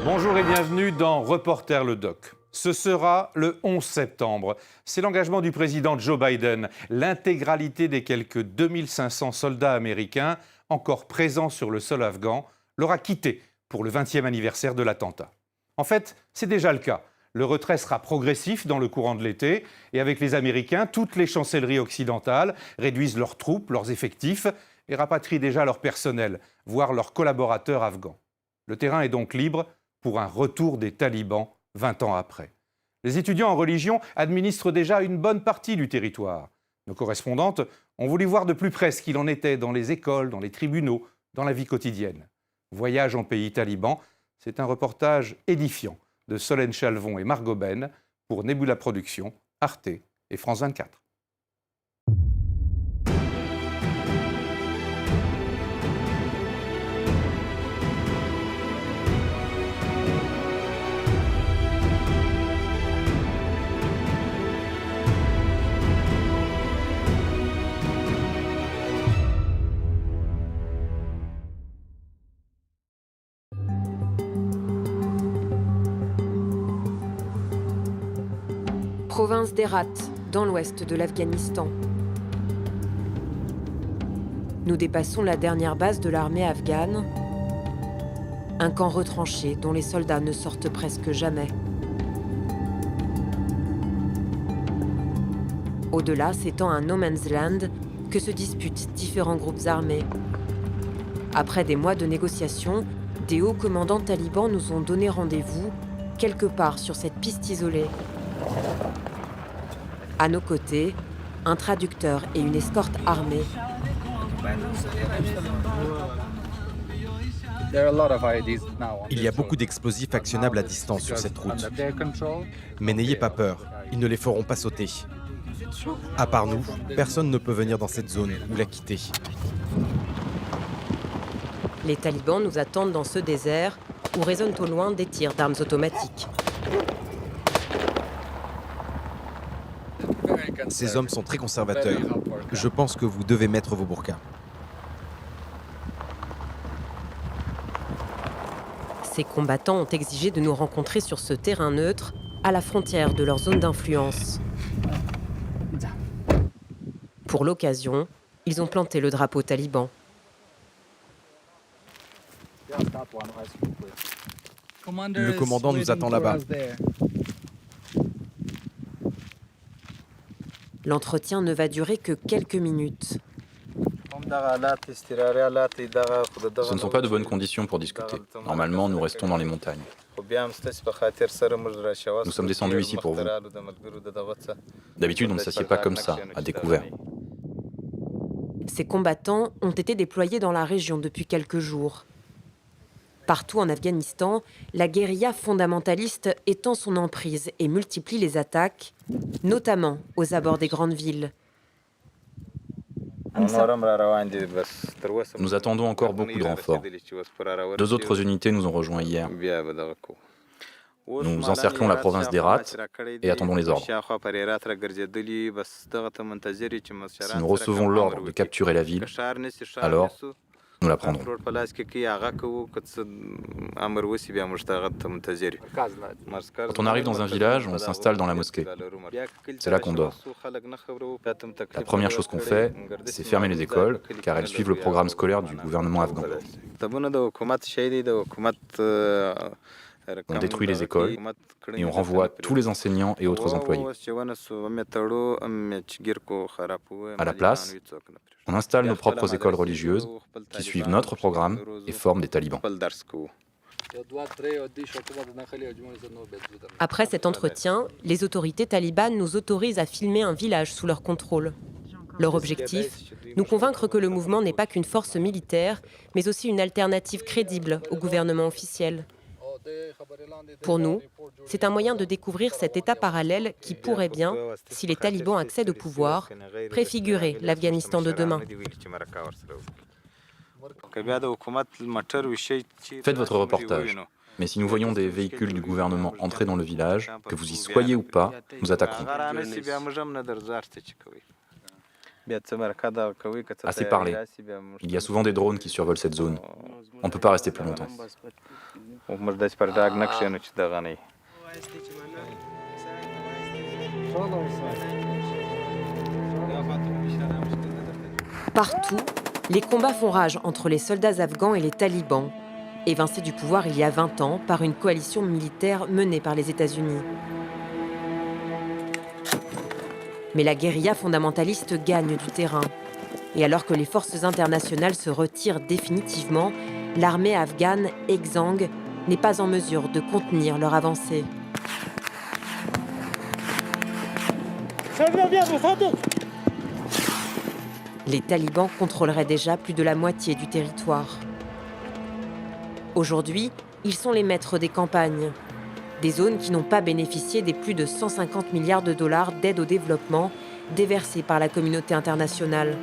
Bonjour et bienvenue dans Reporter le Doc. Ce sera le 11 septembre. C'est l'engagement du président Joe Biden. L'intégralité des quelques 2500 soldats américains encore présents sur le sol afghan l'aura quitté pour le 20e anniversaire de l'attentat. En fait, c'est déjà le cas. Le retrait sera progressif dans le courant de l'été et avec les Américains, toutes les chancelleries occidentales réduisent leurs troupes, leurs effectifs et rapatrient déjà leur personnel, voire leurs collaborateurs afghans. Le terrain est donc libre pour un retour des talibans 20 ans après. Les étudiants en religion administrent déjà une bonne partie du territoire. Nos correspondantes ont voulu voir de plus près ce qu'il en était dans les écoles, dans les tribunaux, dans la vie quotidienne. Voyage en pays taliban, c'est un reportage édifiant de Solène Chalvon et Margot Ben pour Nebula Productions, Arte et France 24. Province d'Herat, dans l'ouest de l'Afghanistan. Nous dépassons la dernière base de l'armée afghane, un camp retranché dont les soldats ne sortent presque jamais. Au-delà s'étend un no man's land que se disputent différents groupes armés. Après des mois de négociations, des hauts commandants talibans nous ont donné rendez-vous quelque part sur cette piste isolée. À nos côtés, un traducteur et une escorte armée. Il y a beaucoup d'explosifs actionnables à distance sur cette route. Mais n'ayez pas peur, ils ne les feront pas sauter. À part nous, personne ne peut venir dans cette zone ou la quitter. Les talibans nous attendent dans ce désert où résonnent au loin des tirs d'armes automatiques. Ces hommes sont très conservateurs. Je pense que vous devez mettre vos burqas. Ces combattants ont exigé de nous rencontrer sur ce terrain neutre, à la frontière de leur zone d'influence. Pour l'occasion, ils ont planté le drapeau taliban. Le commandant nous attend là-bas. L'entretien ne va durer que quelques minutes. Ce ne sont pas de bonnes conditions pour discuter. Normalement, nous restons dans les montagnes. Nous sommes descendus ici pour vous. D'habitude, on ne s'assied pas comme ça, à découvert. Ces combattants ont été déployés dans la région depuis quelques jours. Partout en Afghanistan, la guérilla fondamentaliste étend son emprise et multiplie les attaques, notamment aux abords des grandes villes. Nous attendons encore beaucoup de renforts. 2 autres unités nous ont rejoints hier. Nous encerclons la province d'Herat et attendons les ordres. Si nous recevons l'ordre de capturer la ville, alors nous la prendrons. Quand on arrive dans un village, on s'installe dans la mosquée. C'est là qu'on dort. La première chose qu'on fait, c'est fermer les écoles, car elles suivent le programme scolaire du gouvernement afghan. On détruit les écoles et on renvoie tous les enseignants et autres employés. À la place, on installe nos propres écoles religieuses qui suivent notre programme et forment des talibans. Après cet entretien, les autorités talibanes nous autorisent à filmer un village sous leur contrôle. Leur objectif, nous convaincre que le mouvement n'est pas qu'une force militaire, mais aussi une alternative crédible au gouvernement officiel. Pour nous, c'est un moyen de découvrir cet État parallèle qui pourrait bien, si les talibans accèdent au pouvoir, préfigurer l'Afghanistan de demain. Faites votre reportage. Mais si nous voyons des véhicules du gouvernement entrer dans le village, que vous y soyez ou pas, nous attaquerons. Assez parlé. Il y a souvent des drones qui survolent cette zone. On ne peut pas rester plus longtemps. Partout, les combats font rage entre les soldats afghans et les talibans, évincés du pouvoir il y a 20 ans par une coalition militaire menée par les États-Unis. Mais la guérilla fondamentaliste gagne du terrain. Et alors que les forces internationales se retirent définitivement, l'armée afghane, exsangue, n'est pas en mesure de contenir leur avancée. Les talibans contrôleraient déjà plus de la moitié du territoire. Aujourd'hui, ils sont les maîtres des campagnes, des zones qui n'ont pas bénéficié des plus de 150 milliards de dollars d'aide au développement déversés par la communauté internationale.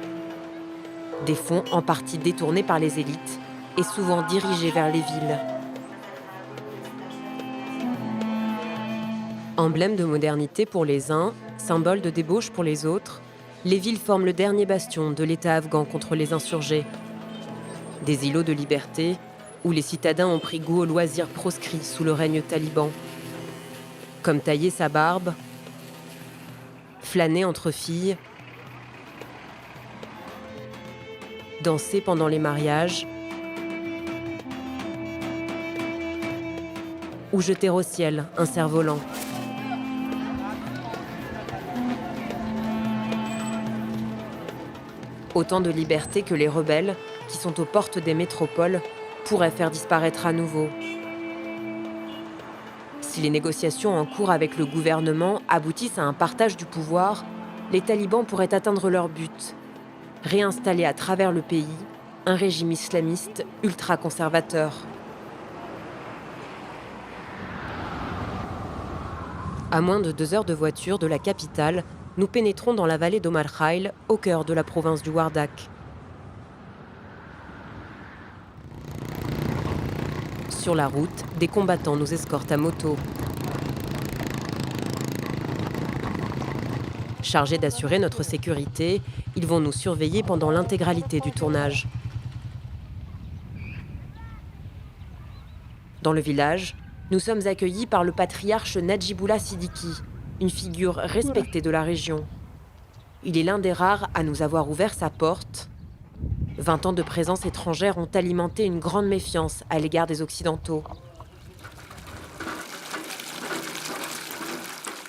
Des fonds en partie détournés par les élites et souvent dirigés vers les villes. Emblème de modernité pour les uns, symbole de débauche pour les autres, les villes forment le dernier bastion de l'État afghan contre les insurgés. Des îlots de liberté où les citadins ont pris goût aux loisirs proscrits sous le règne taliban. Comme tailler sa barbe, flâner entre filles, danser pendant les mariages ou jeter au ciel un cerf-volant. Autant de liberté que les rebelles, qui sont aux portes des métropoles, pourraient faire disparaître à nouveau. Si les négociations en cours avec le gouvernement aboutissent à un partage du pouvoir, les talibans pourraient atteindre leur but, réinstaller à travers le pays un régime islamiste ultra-conservateur. À moins de 2 heures de voiture de la capitale, nous pénétrons dans la vallée d'Omar Khail, au cœur de la province du Wardak. Sur la route, des combattants nous escortent à moto. Chargés d'assurer notre sécurité, ils vont nous surveiller pendant l'intégralité du tournage. Dans le village, nous sommes accueillis par le patriarche Najibullah Siddiqui, une figure respectée de la région. Il est l'un des rares à nous avoir ouvert sa porte. 20 ans de présence étrangère ont alimenté une grande méfiance à l'égard des Occidentaux.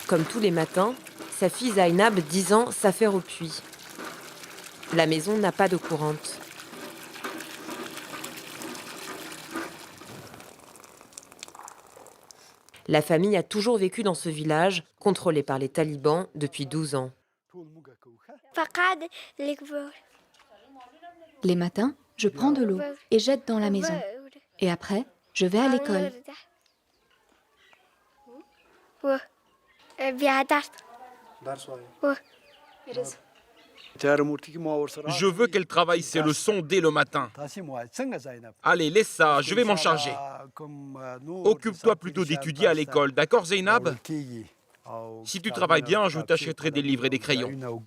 Comme tous les matins, sa fille Zainab, 10 ans, s'affaire au puits. La maison n'a pas d'eau courante. La famille a toujours vécu dans ce village, contrôlé par les talibans depuis 12 ans. Les matins, je prends de l'eau et jette dans la maison. Et après, je vais à l'école. Je veux qu'elle travaille ses leçons dès le matin. Allez, laisse ça, je vais m'en charger. Occupe-toi plutôt d'étudier à l'école, d'accord Zainab? Si tu travailles bien, je t'achèterai des livres et des crayons.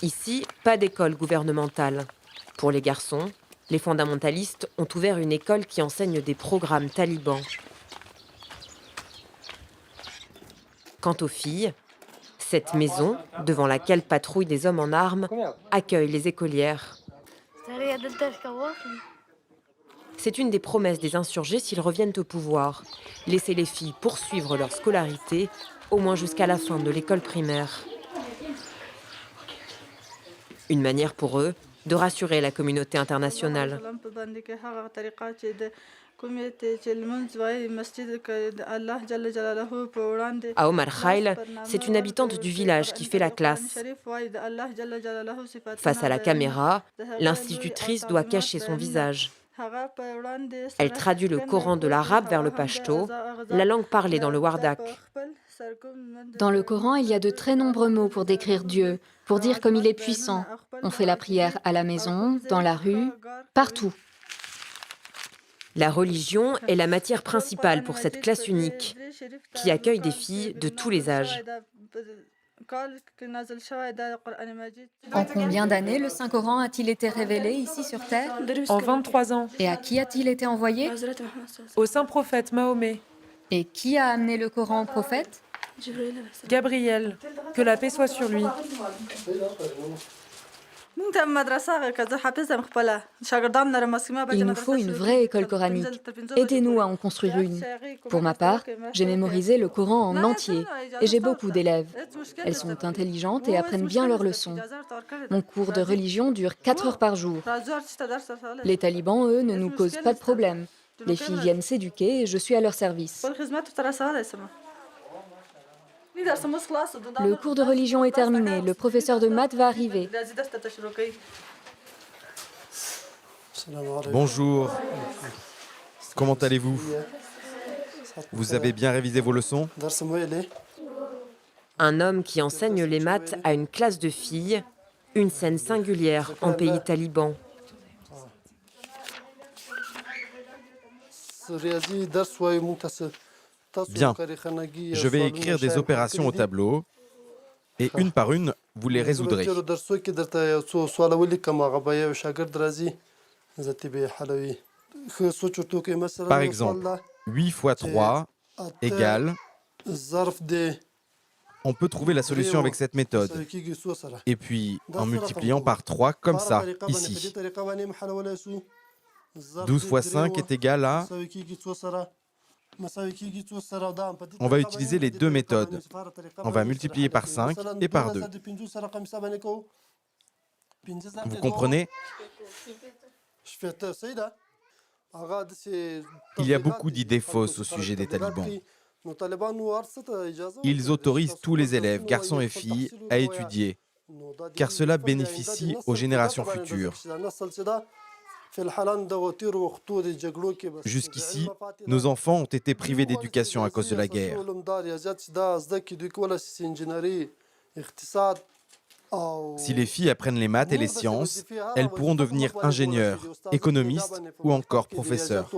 Ici, pas d'école gouvernementale. Pour les garçons, les fondamentalistes ont ouvert une école qui enseigne des programmes talibans. Quant aux filles, cette maison, devant laquelle patrouillent des hommes en armes, accueille les écolières. C'est une des promesses des insurgés s'ils reviennent au pouvoir. Laisser les filles poursuivre leur scolarité, au moins jusqu'à la fin de l'école primaire. Une manière pour eux de rassurer la communauté internationale. À Omar Khail, c'est une habitante du village qui fait la classe. Face à la caméra, l'institutrice doit cacher son visage. Elle traduit le Coran de l'arabe vers le pachto, la langue parlée dans le Wardak. Dans le Coran, il y a de très nombreux mots pour décrire Dieu, pour dire comme il est puissant. On fait la prière à la maison, dans la rue, partout. La religion est la matière principale pour cette classe unique, qui accueille des filles de tous les âges. En combien d'années le Saint-Coran a-t-il été révélé ici sur Terre? En 23 ans, Et à qui a-t-il été envoyé? au saint prophète Mahomet, Et qui a amené le Coran au prophète? Gabriel, que la paix soit sur lui. Il nous faut une vraie école coranique. Aidez-nous à en construire une. Pour ma part, j'ai mémorisé le Coran en entier et j'ai beaucoup d'élèves. Elles sont intelligentes et apprennent bien leurs leçons. Mon cours de religion dure 4 heures par jour. Les talibans, eux, ne nous causent pas de problème. Les filles viennent s'éduquer et je suis à leur service. Le cours de religion est terminé. Le professeur de maths va arriver. Bonjour. Comment allez-vous? Vous avez bien révisé vos leçons? Un homme qui enseigne les maths à une classe de filles, une scène singulière en pays taliban. Bien. Je vais écrire des opérations au tableau et une par une, vous les résoudrez. Par exemple, 8 fois 3 égale... On peut trouver la solution avec cette méthode. Et puis, en multipliant par 3, comme ça, ici. 12 fois 5 est égal à... On va utiliser les deux méthodes. On va multiplier par 5 et par 2. Vous comprenez? Il y a beaucoup d'idées fausses au sujet des talibans. Ils autorisent tous les élèves, garçons et filles, à étudier, car cela bénéficie aux générations futures. Jusqu'ici, nos enfants ont été privés d'éducation à cause de la guerre. Si les filles apprennent les maths et les sciences, elles pourront devenir ingénieurs, économistes ou encore professeurs.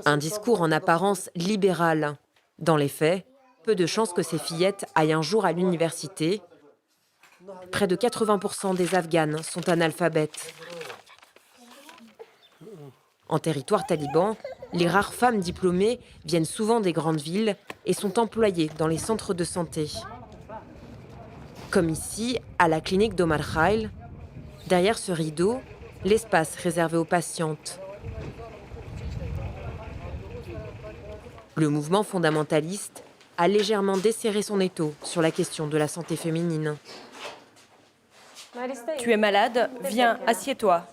Un discours en apparence libéral. Dans les faits, peu de chances que ces fillettes aillent un jour à l'université. Près de 80% des Afghanes sont analphabètes. En territoire taliban, les rares femmes diplômées viennent souvent des grandes villes et sont employées dans les centres de santé. Comme ici, à la clinique d'Omar Khail, derrière ce rideau, l'espace réservé aux patientes. Le mouvement fondamentaliste a légèrement desserré son étau sur la question de la santé féminine. Tu es malade, viens, assieds-toi.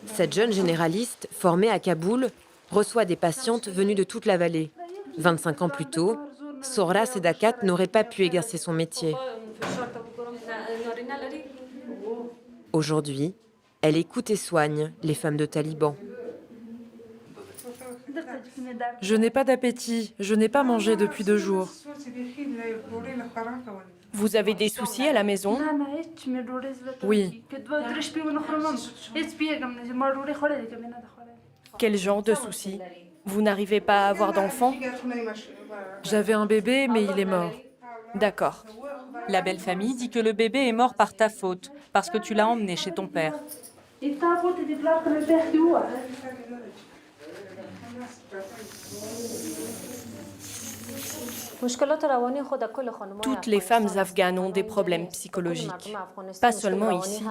Cette jeune généraliste, formée à Kaboul, reçoit des patientes venues de toute la vallée. 25 ans plus tôt, Sohra Sedakat n'aurait pas pu exercer son métier. Aujourd'hui, elle écoute et soigne les femmes de talibans. Je n'ai pas d'appétit, je n'ai pas mangé depuis 2 jours. Vous avez des soucis à la maison? Oui. Quel genre de soucis? Vous n'arrivez pas à avoir d'enfants? J'avais un bébé, mais il est mort. D'accord. La belle famille dit que le bébé est mort par ta faute, parce que tu l'as emmené chez ton père. Toutes les femmes afghanes ont des problèmes psychologiques, pas seulement ici.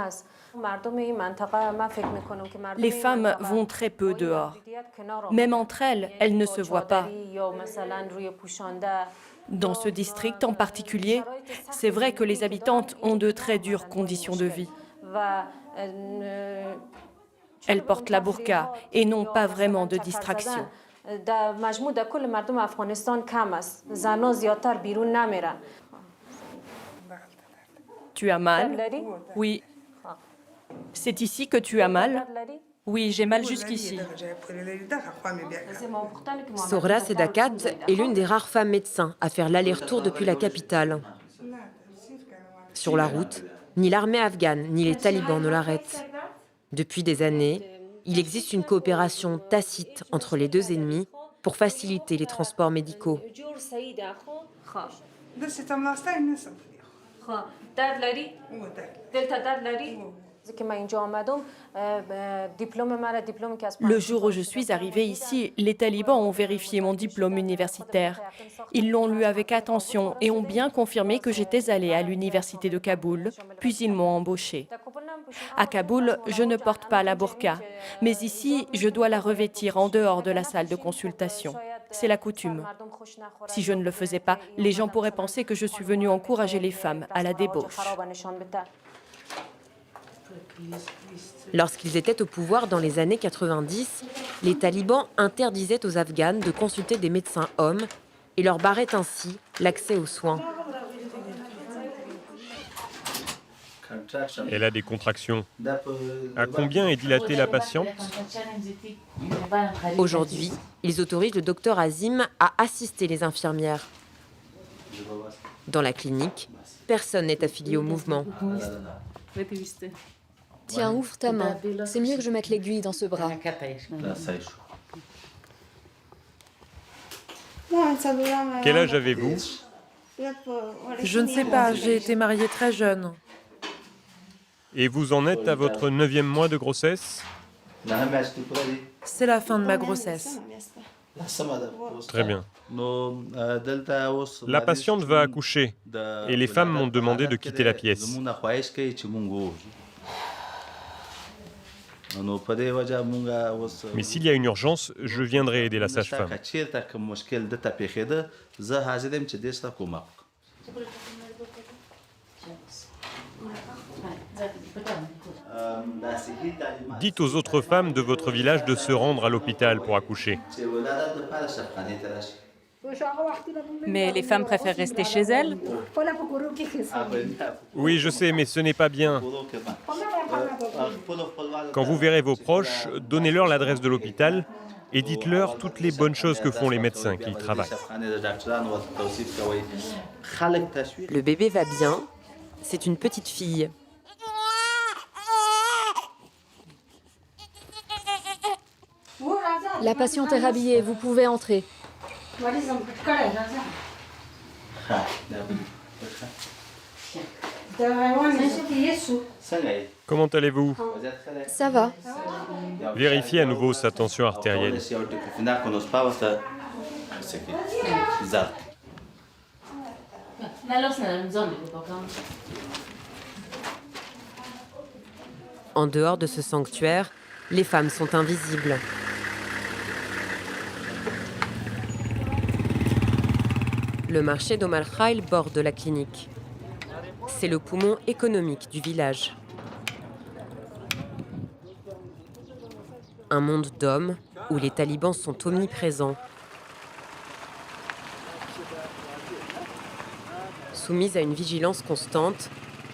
Les femmes vont très peu dehors. Même entre elles, elles ne se voient pas. Dans ce district en particulier, c'est vrai que les habitantes ont de très dures conditions de vie. Elles portent la burqa et n'ont pas vraiment de distraction. Tu as mal? Oui. C'est ici que tu as mal? Oui, j'ai mal jusqu'ici. Sohra Sedakat est l'une des rares femmes médecins à faire l'aller-retour depuis la capitale. Sur la route, ni l'armée afghane ni les talibans ne l'arrêtent. Depuis des années, il existe une coopération tacite entre les deux ennemis pour faciliter les transports médicaux. Le jour où je suis arrivée ici, les talibans ont vérifié mon diplôme universitaire. Ils l'ont lu avec attention et ont bien confirmé que j'étais allée à l'université de Kaboul, puis ils m'ont embauchée. À Kaboul, je ne porte pas la burqa, mais ici, je dois la revêtir en dehors de la salle de consultation. C'est la coutume. Si je ne le faisais pas, les gens pourraient penser que je suis venue encourager les femmes à la débauche. Lorsqu'ils étaient au pouvoir dans les années 90, les talibans interdisaient aux Afghanes de consulter des médecins hommes et leur barraient ainsi l'accès aux soins. Elle a des contractions. À combien est dilatée la patiente? Aujourd'hui, ils autorisent le docteur Azim à assister les infirmières. Dans la clinique, personne n'est affilié au mouvement. Tiens, ouvre ta main. C'est mieux que je mette l'aiguille dans ce bras. Quel âge avez-vous? Je ne sais pas, j'ai été mariée très jeune. Et vous en êtes à votre 9e mois de grossesse? C'est la fin de ma grossesse. Très bien. La patiente va accoucher et les femmes m'ont demandé de quitter la pièce. Mais s'il y a une urgence, je viendrai aider la sage-femme. Dites aux autres femmes de votre village de se rendre à l'hôpital pour accoucher. Mais les femmes préfèrent rester chez elles? Oui, je sais, mais ce n'est pas bien. Quand vous verrez vos proches, donnez-leur l'adresse de l'hôpital et dites-leur toutes les bonnes choses que font les médecins qui y travaillent. Le bébé va bien, c'est une petite fille. La patiente est rhabillée, vous pouvez entrer. Comment allez-vous? Ça va. Vérifiez à nouveau sa tension artérielle. En dehors de ce sanctuaire, les femmes sont invisibles. Le marché d'Omar Khail borde la clinique. C'est le poumon économique du village. Un monde d'hommes où les talibans sont omniprésents. Soumis à une vigilance constante,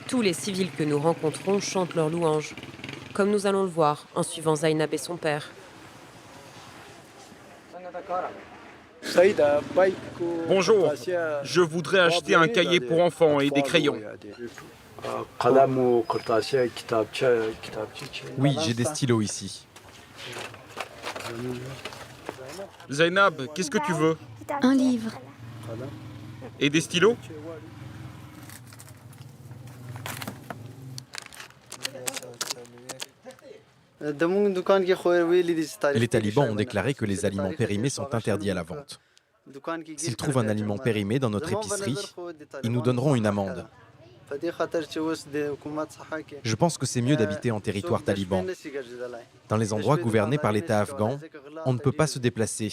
tous les civils que nous rencontrons chantent leurs louanges, comme nous allons le voir en suivant Zainab et son père. Bonjour, je voudrais acheter un cahier pour enfants et des crayons. Oui, j'ai des stylos ici. Zainab, qu'est-ce que tu veux? Un livre. Et des stylos? Les talibans ont déclaré que les aliments périmés sont interdits à la vente. S'ils trouvent un aliment périmé dans notre épicerie, ils nous donneront une amende. Je pense que c'est mieux d'habiter en territoire taliban. Dans les endroits gouvernés par l'État afghan, on ne peut pas se déplacer,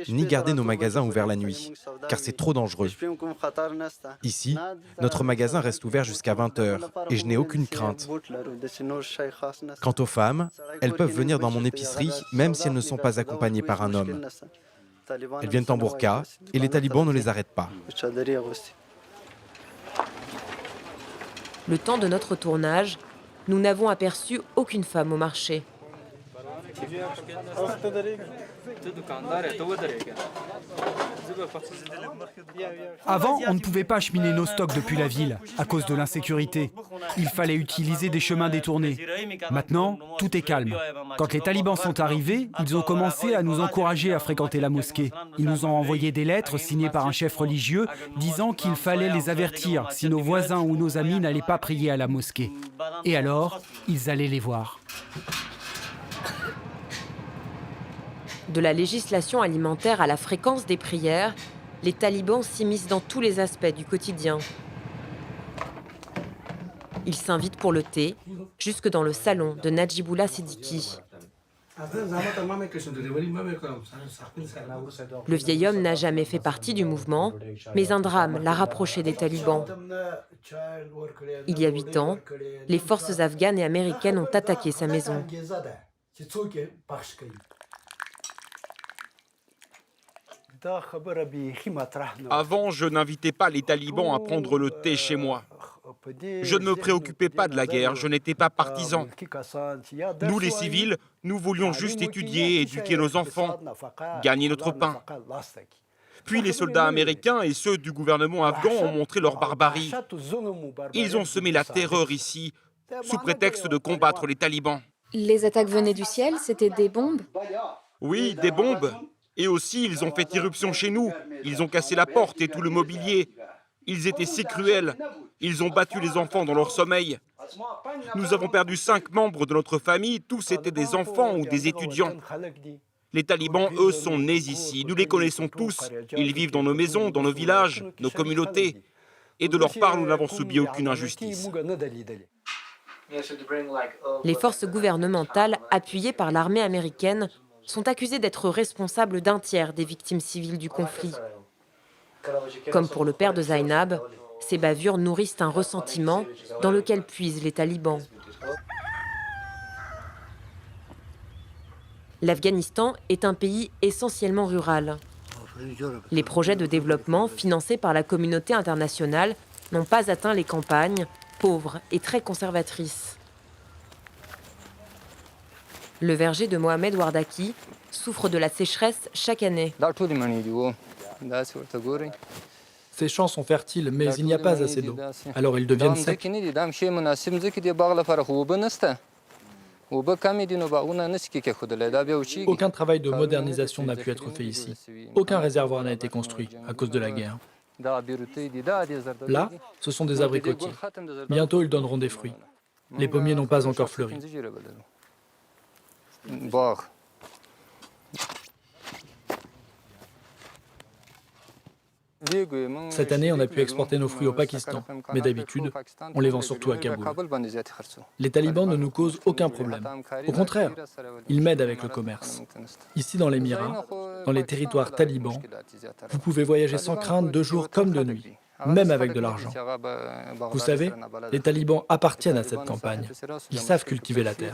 ni garder nos magasins ouverts la nuit, car c'est trop dangereux. Ici, notre magasin reste ouvert jusqu'à 20h et je n'ai aucune crainte. Quant aux femmes, elles peuvent venir dans mon épicerie même si elles ne sont pas accompagnées par un homme. Elles viennent en burqa et les talibans ne les arrêtent pas. Le temps de notre tournage, nous n'avons aperçu aucune femme au marché. Avant, on ne pouvait pas acheminer nos stocks depuis la ville à cause de l'insécurité. Il fallait utiliser des chemins détournés. Maintenant, tout est calme. Quand les talibans sont arrivés, ils ont commencé à nous encourager à fréquenter la mosquée. Ils nous ont envoyé des lettres signées par un chef religieux disant qu'il fallait les avertir si nos voisins ou nos amis n'allaient pas prier à la mosquée. Et alors, ils allaient les voir. De la législation alimentaire à la fréquence des prières, les talibans s'immiscent dans tous les aspects du quotidien. Ils s'invitent pour le thé, jusque dans le salon de Najibullah Siddiqui. Le vieil homme n'a jamais fait partie du mouvement, mais un drame l'a rapproché des talibans. Il y a 8 ans, les forces afghanes et américaines ont attaqué sa maison. Avant, je n'invitais pas les talibans à prendre le thé chez moi. Je ne me préoccupais pas de la guerre, je n'étais pas partisan. Nous, les civils, nous voulions juste étudier, éduquer nos enfants, gagner notre pain. Puis les soldats américains et ceux du gouvernement afghan ont montré leur barbarie. Ils ont semé la terreur ici, sous prétexte de combattre les talibans. Les attaques venaient du ciel, c'était des bombes? Oui, des bombes. Et aussi, ils ont fait irruption chez nous. Ils ont cassé la porte et tout le mobilier. Ils étaient si cruels. Ils ont battu les enfants dans leur sommeil. Nous avons perdu 5 membres de notre famille. Tous étaient des enfants ou des étudiants. Les talibans, eux, sont nés ici. Nous les connaissons tous. Ils vivent dans nos maisons, dans nos villages, nos communautés. Et de leur part, nous n'avons subi aucune injustice. Les forces gouvernementales, appuyées par l'armée américaine, sont accusées d'être responsables d'un tiers des victimes civiles du conflit. Comme pour le père de Zainab, ces bavures nourrissent un ressentiment dans lequel puisent les talibans. L'Afghanistan est un pays essentiellement rural. Les projets de développement financés par la communauté internationale n'ont pas atteint les campagnes, pauvres et très conservatrices. Le verger de Mohamed Wardaki souffre de la sécheresse chaque année. Ces champs sont fertiles, mais il n'y a pas assez d'eau. Alors ils deviennent secs. Aucun travail de modernisation n'a pu être fait ici. Aucun réservoir n'a été construit à cause de la guerre. Là, ce sont des abricotiers. Bientôt, ils donneront des fruits. Les pommiers n'ont pas encore fleuri. Cette année, on a pu exporter nos fruits au Pakistan, mais d'habitude, on les vend surtout à Kaboul. Les talibans ne nous causent aucun problème. Au contraire, ils m'aident avec le commerce. Ici, dans l'Émirat, dans les territoires talibans, vous pouvez voyager sans crainte de jour comme de nuit, même avec de l'argent. Vous savez, les talibans appartiennent à cette campagne. Ils savent cultiver la terre.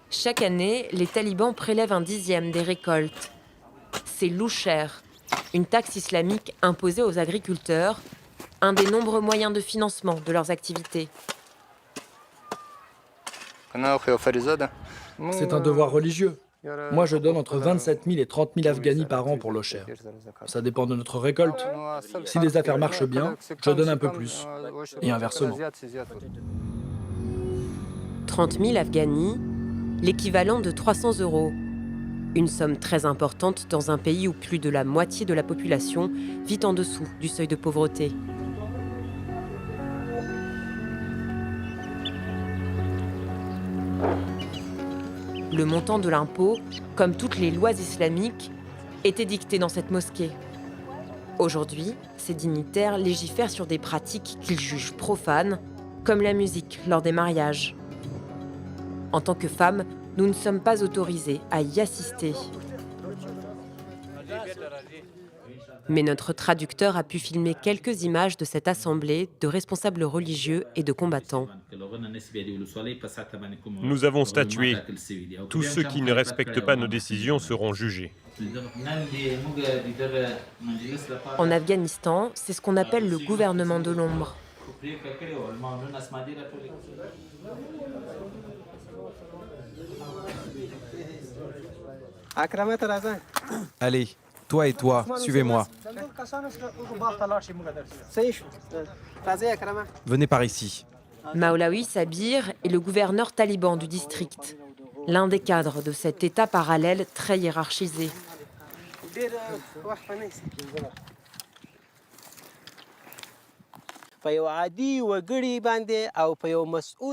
Chaque année, les talibans prélèvent un dixième des récoltes. C'est l'oucher, une taxe islamique imposée aux agriculteurs, un des nombreux moyens de financement de leurs activités. C'est un devoir religieux. Moi, je donne entre 27 000 et 30 000 Afghanis par an pour l'oucher. Ça dépend de notre récolte. Si les affaires marchent bien, je donne un peu plus. Et inversement. 30 000 Afghanis, l'équivalent de 300 €. Une somme très importante dans un pays où plus de la moitié de la population vit en dessous du seuil de pauvreté. Le montant de l'impôt, comme toutes les lois islamiques, est édicté dans cette mosquée. Aujourd'hui, ces dignitaires légifèrent sur des pratiques qu'ils jugent profanes, comme la musique lors des mariages. En tant que femmes, nous ne sommes pas autorisés à y assister. Mais notre traducteur a pu filmer quelques images de cette assemblée de responsables religieux et de combattants. Nous avons statué. Tous ceux qui ne respectent pas nos décisions seront jugés. En Afghanistan, c'est ce qu'on appelle le gouvernement de l'ombre. Allez, toi et toi, suivez-moi. Venez par ici. Maolawi Sabir est le gouverneur taliban du district, l'un des cadres de cet État parallèle très hiérarchisé.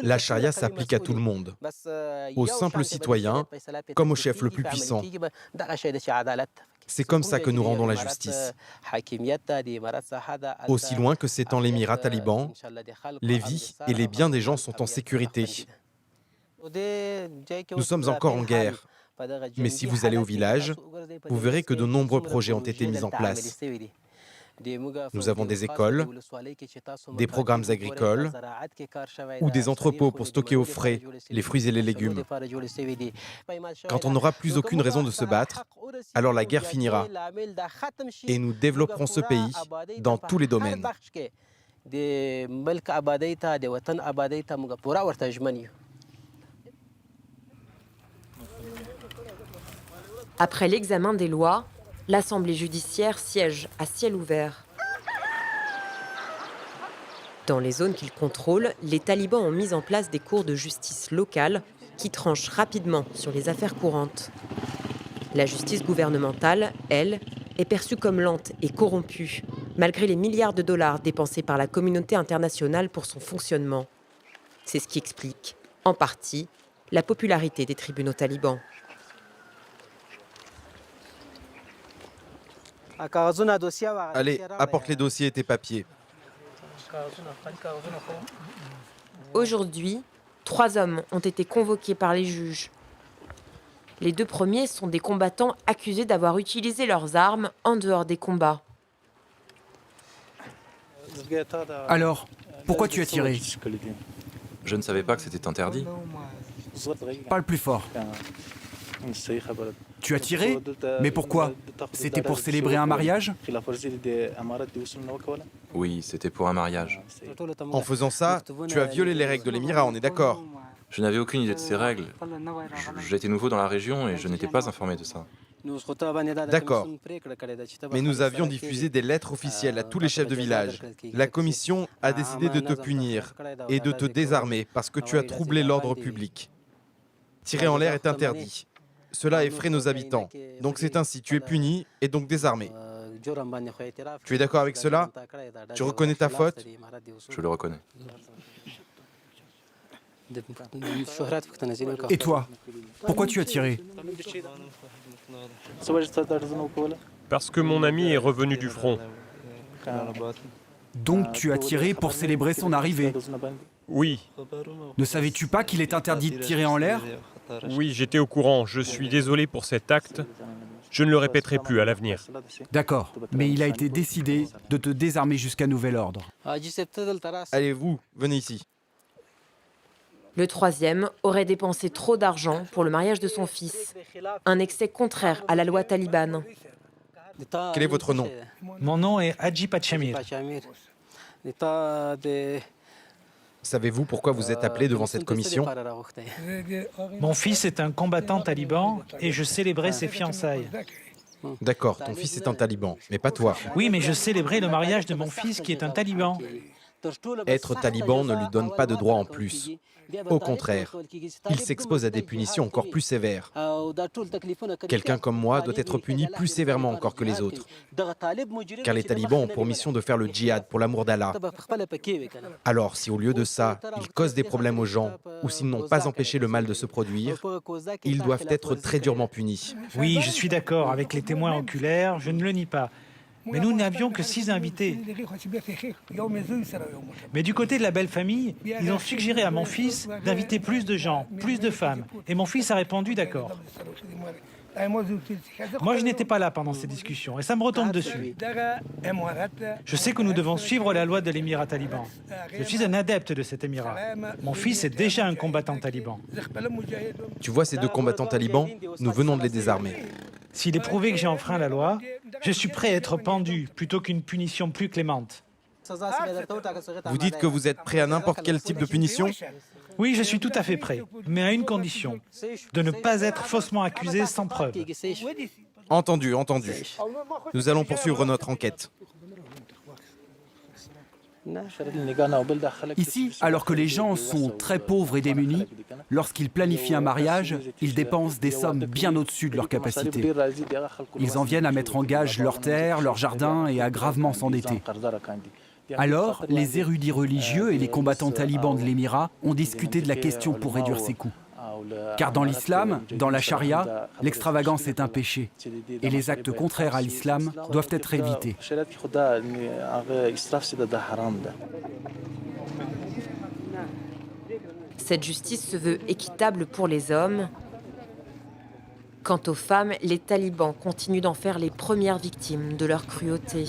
La charia s'applique à tout le monde, aux simples citoyens comme au chef le plus puissant. C'est comme ça que nous rendons la justice. Aussi loin que s'étend l'émirat taliban, les vies et les biens des gens sont en sécurité. Nous sommes encore en guerre, mais si vous allez au village, vous verrez que de nombreux projets ont été mis en place. Nous avons des écoles, des programmes agricoles ou des entrepôts pour stocker au frais les fruits et les légumes. Quand on n'aura plus aucune raison de se battre, alors la guerre finira et nous développerons ce pays dans tous les domaines. Après l'examen des lois, l'Assemblée judiciaire siège à ciel ouvert. Dans les zones qu'ils contrôlent, les talibans ont mis en place des cours de justice locales qui tranchent rapidement sur les affaires courantes. La justice gouvernementale, elle, est perçue comme lente et corrompue, malgré les milliards de dollars dépensés par la communauté internationale pour son fonctionnement. C'est ce qui explique, en partie, la popularité des tribunaux talibans. Allez, apporte les dossiers et tes papiers. Aujourd'hui, 3 hommes ont été convoqués par les juges. Les 2 premiers sont des combattants accusés d'avoir utilisé leurs armes en dehors des combats. Alors, pourquoi tu as tiré? Je ne savais pas que c'était interdit. Parle plus fort. Tu as tiré? Mais pourquoi? C'était pour célébrer un mariage? Oui, c'était pour un mariage. En faisant ça, tu as violé les règles de l'émirat, on est d'accord? Je n'avais aucune idée de ces règles. J'étais nouveau dans la région et je n'étais pas informé de ça. D'accord. Mais nous avions diffusé des lettres officielles à tous les chefs de village. La commission a décidé de te punir et de te désarmer parce que tu as troublé l'ordre public. Tirer en l'air est interdit. Cela effraie nos habitants. Donc c'est ainsi, tu es puni et donc désarmé. Tu es d'accord avec cela? Tu reconnais ta faute? Je le reconnais. Et toi? Pourquoi tu as tiré? Parce que mon ami est revenu du front. Donc tu as tiré pour célébrer son arrivée? Oui. Ne savais-tu pas qu'il est interdit de tirer en l'air? Oui, j'étais au courant. Je suis désolé pour cet acte. Je ne le répéterai plus à l'avenir. D'accord, mais il a été décidé de te désarmer jusqu'à nouvel ordre. Allez, vous, venez ici. Le 3e aurait dépensé trop d'argent pour le mariage de son fils. Un excès contraire à la loi talibane. Quel est votre nom? Mon nom est Hadji Pachamir. Savez-vous pourquoi vous êtes appelé devant cette commission? Mon fils est un combattant taliban et je célébrais ses fiançailles. D'accord, ton fils est un taliban, mais pas toi. Oui, mais je célébrais le mariage de mon fils qui est un taliban. Être taliban ne lui donne pas de droit en plus. Au contraire, il s'expose à des punitions encore plus sévères. Quelqu'un comme moi doit être puni plus sévèrement encore que les autres. Car les talibans ont pour mission de faire le djihad pour l'amour d'Allah. Alors, si au lieu de ça, ils causent des problèmes aux gens, ou s'ils n'ont pas empêché le mal de se produire, ils doivent être très durement punis. Oui, je suis d'accord avec les témoins oculaires, je ne le nie pas. Mais nous n'avions que 6 invités. Mais du côté de la belle famille, ils ont suggéré à mon fils d'inviter plus de gens, plus de femmes. Et mon fils a répondu d'accord. Moi, je n'étais pas là pendant ces discussions et ça me retombe dessus. Je sais que nous devons suivre la loi de l'émirat taliban. Je suis un adepte de cet émirat. Mon fils est déjà un combattant taliban. Tu vois ces 2 combattants talibans? Nous venons de les désarmer. S'il est prouvé que j'ai enfreint la loi, je suis prêt à être pendu plutôt qu'une punition plus clémente. Vous dites que vous êtes prêt à n'importe quel type de punition? Oui, je suis tout à fait prêt, mais à une condition, de ne pas être faussement accusé sans preuve. Entendu, entendu. Nous allons poursuivre notre enquête. Ici, alors que les gens sont très pauvres et démunis, lorsqu'ils planifient un mariage, ils dépensent des sommes bien au-dessus de leurs capacités. Ils en viennent à mettre en gage leurs terres, leurs jardins et à gravement s'endetter. Alors, les érudits religieux et les combattants talibans de l'émirat ont discuté de la question pour réduire ces coûts. Car dans l'islam, dans la charia, l'extravagance est un péché. Et les actes contraires à l'islam doivent être évités. Cette justice se veut équitable pour les hommes. Quant aux femmes, les talibans continuent d'en faire les premières victimes de leur cruauté.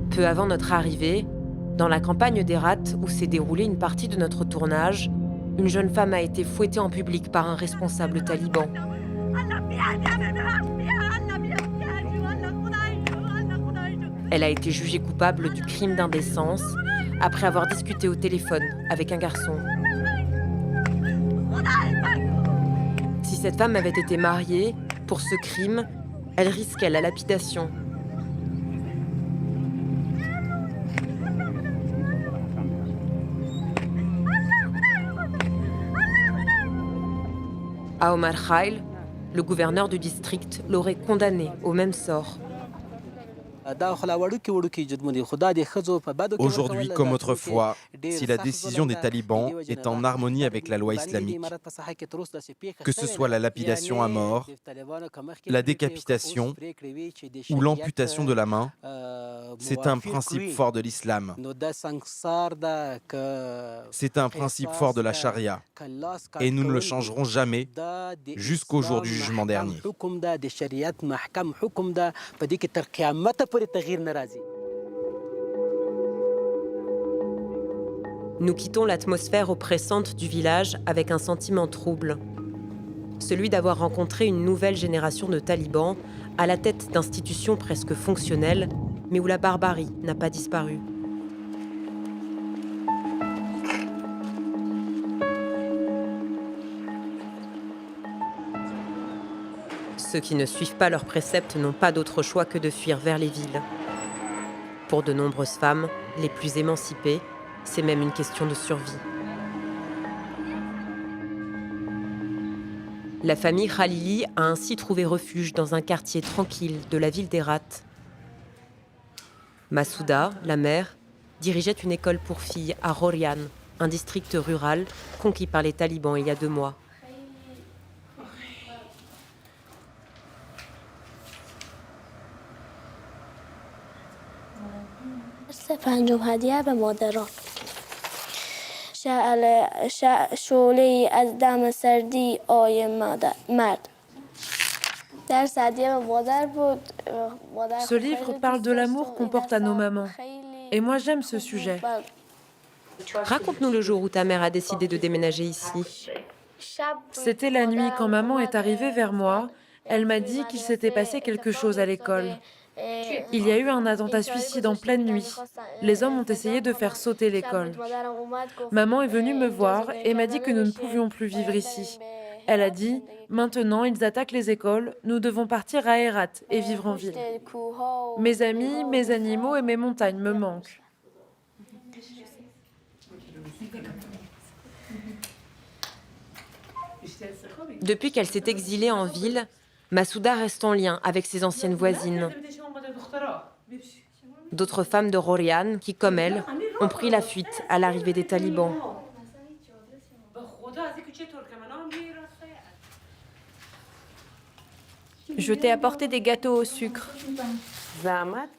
Peu avant notre arrivée, dans la campagne d'Herat où s'est déroulée une partie de notre tournage, une jeune femme a été fouettée en public par un responsable taliban. Elle a été jugée coupable du crime d'indécence après avoir discuté au téléphone avec un garçon. Si cette femme avait été mariée, pour ce crime, elle risquait la lapidation. À Omar Khail, le gouverneur du district l'aurait condamné au même sort. Aujourd'hui comme autrefois, si la décision des talibans est en harmonie avec la loi islamique, que ce soit la lapidation à mort, la décapitation ou l'amputation de la main, c'est un principe fort de l'islam. C'est un principe fort de la charia. Et nous ne le changerons jamais jusqu'au jour du jugement dernier. Nous quittons l'atmosphère oppressante du village avec un sentiment trouble. Celui d'avoir rencontré une nouvelle génération de talibans à la tête d'institutions presque fonctionnelles, mais où la barbarie n'a pas disparu. Ceux qui ne suivent pas leurs préceptes n'ont pas d'autre choix que de fuir vers les villes. Pour de nombreuses femmes, les plus émancipées, c'est même une question de survie. La famille Khalili a ainsi trouvé refuge dans un quartier tranquille de la ville d'Herat. Masouda, la mère, dirigeait une école pour filles à Rorian, un district rural conquis par les talibans il y a 2 mois. Ce livre parle de l'amour qu'on porte à nos mamans. Et moi, j'aime ce sujet. Raconte-nous le jour où ta mère a décidé de déménager ici. C'était la nuit quand maman est arrivée vers moi. Elle m'a dit qu'il s'était passé quelque chose à l'école. Il y a eu un attentat suicide en pleine nuit. Les hommes ont essayé de faire sauter l'école. Maman est venue me voir et m'a dit que nous ne pouvions plus vivre ici. Elle a dit « Maintenant, ils attaquent les écoles, nous devons partir à Herat et vivre en ville. Mes amis, mes animaux et mes montagnes me manquent. » Depuis qu'elle s'est exilée en ville, Masouda reste en lien avec ses anciennes voisines. D'autres femmes de Rorian qui, comme elle, ont pris la fuite à l'arrivée des talibans. Je t'ai apporté des gâteaux au sucre.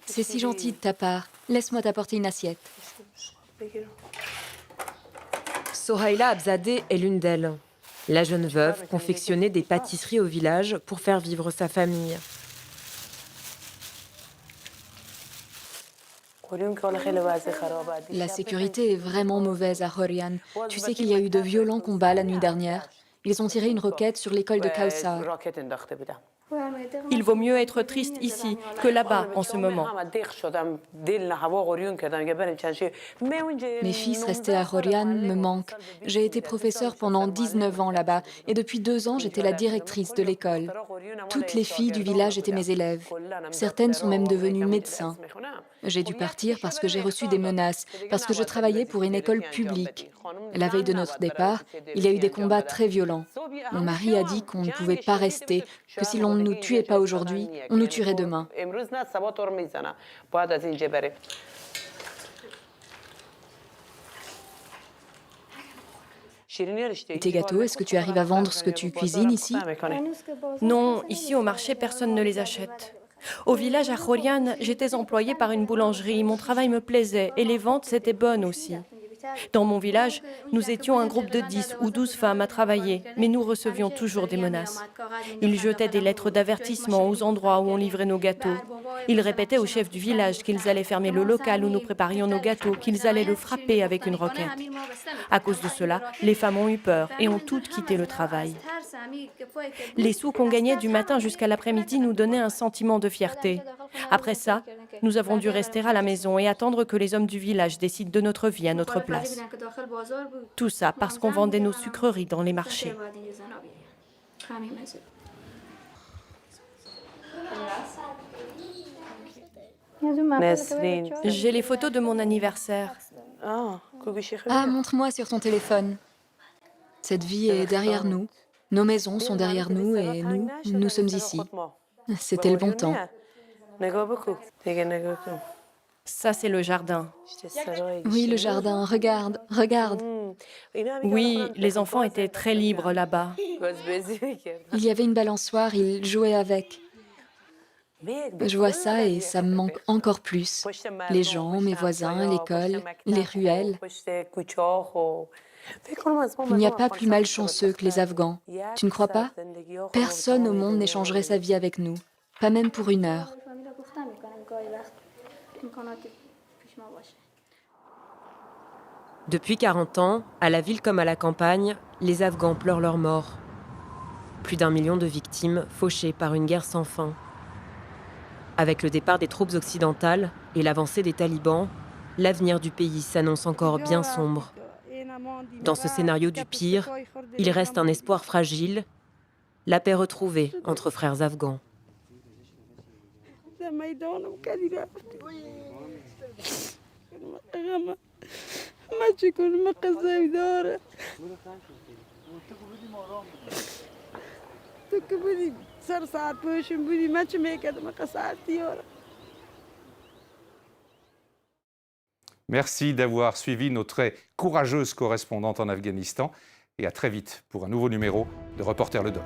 C'est si gentil de ta part. Laisse-moi t'apporter une assiette. Sohaila Abzadeh est l'une d'elles. La jeune veuve confectionnait des pâtisseries au village pour faire vivre sa famille. La sécurité est vraiment mauvaise à Rorian. Tu sais qu'il y a eu de violents combats la nuit dernière. Ils ont tiré une roquette sur l'école de Kawsar. Il vaut mieux être triste ici que là-bas en ce moment. Mes fils restés à Horian me manquent. J'ai été professeure pendant 19 ans là-bas et depuis 2 ans, j'étais la directrice de l'école. Toutes les filles du village étaient mes élèves. Certaines sont même devenues médecins. J'ai dû partir parce que j'ai reçu des menaces, parce que je travaillais pour une école publique. La veille de notre départ, il y a eu des combats très violents. Mon mari a dit qu'on ne pouvait pas rester, que si l'on ne nous tuait pas aujourd'hui, on nous tuerait demain. Tes gâteaux, est-ce que tu arrives à vendre ce que tu cuisines ici? Non, ici au marché, personne ne les achète. Au village à Horian, j'étais employée par une boulangerie. Mon travail me plaisait et les ventes, c'était bonnes aussi. Dans mon village, nous étions un groupe de 10 ou 12 femmes à travailler, mais nous recevions toujours des menaces. Ils jetaient des lettres d'avertissement aux endroits où on livrait nos gâteaux. Ils répétaient au chef du village qu'ils allaient fermer le local où nous préparions nos gâteaux, qu'ils allaient le frapper avec une roquette. À cause de cela, les femmes ont eu peur et ont toutes quitté le travail. Les sous qu'on gagnait du matin jusqu'à l'après-midi nous donnaient un sentiment de fierté. Après ça, nous avons dû rester à la maison et attendre que les hommes du village décident de notre vie à notre place. Tout ça parce qu'on vendait nos sucreries dans les marchés. J'ai les photos de mon anniversaire. Ah, montre-moi sur ton téléphone. Cette vie est derrière nous. Nos maisons sont derrière nous et nous sommes ici. C'était le bon temps. Ça, c'est le jardin. Oui, le jardin. Regarde, regarde. Oui, les enfants étaient très libres là-bas. Il y avait une balançoire, ils jouaient avec. Je vois ça et ça me manque encore plus. Les gens, mes voisins, l'école, les ruelles. Il n'y a pas plus malchanceux que les Afghans. Tu ne crois pas? Personne au monde n'échangerait sa vie avec nous, pas même pour une heure. Depuis 40 ans, à la ville comme à la campagne, les Afghans pleurent leur mort. Plus d'1 million de victimes fauchées par une guerre sans fin. Avec le départ des troupes occidentales et l'avancée des talibans, l'avenir du pays s'annonce encore bien sombre. Dans ce scénario du pire, il reste un espoir fragile, la paix retrouvée entre frères afghans. Merci d'avoir suivi nos très courageuses correspondantes en Afghanistan et à très vite pour un nouveau numéro de Reporter le Doc.